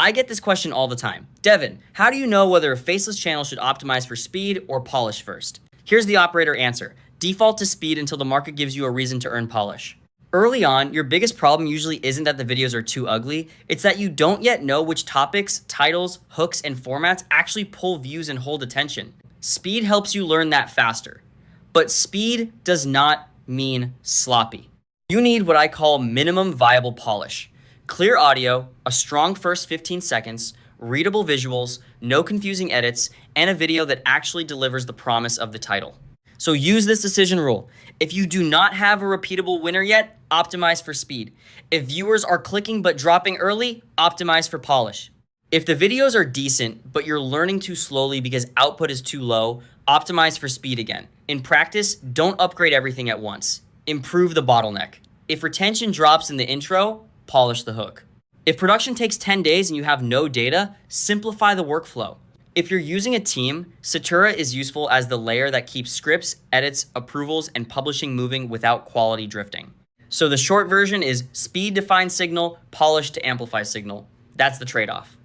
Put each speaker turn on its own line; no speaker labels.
I get this question all the time. Devin, how do you know whether a faceless channel should optimize for speed or polish first? Here's the operator answer. Default to speed until the market gives you a reason to earn polish. Early on, your biggest problem usually isn't that the videos are too ugly, it's that you don't yet know which topics, titles, hooks, and formats actually pull views and hold attention. Speed helps you learn that faster. But speed does not mean sloppy. You need what I call minimum viable polish. Clear audio, a strong first 15 seconds, readable visuals, no confusing edits, and a video that actually delivers the promise of the title. So use this decision rule. If you do not have a repeatable winner yet, optimize for speed. If viewers are clicking but dropping early, optimize for polish. If the videos are decent, but you're learning too slowly because output is too low, optimize for speed again. In practice, don't upgrade everything at once. Improve the bottleneck. If retention drops in the intro, polish the hook. If production takes 10 days and you have no data, simplify the workflow. If you're using a team, Satura is useful as the layer that keeps scripts, edits, approvals, and publishing moving without quality drifting. So the short version is speed defines signal, polish to amplify signal. That's the trade-off.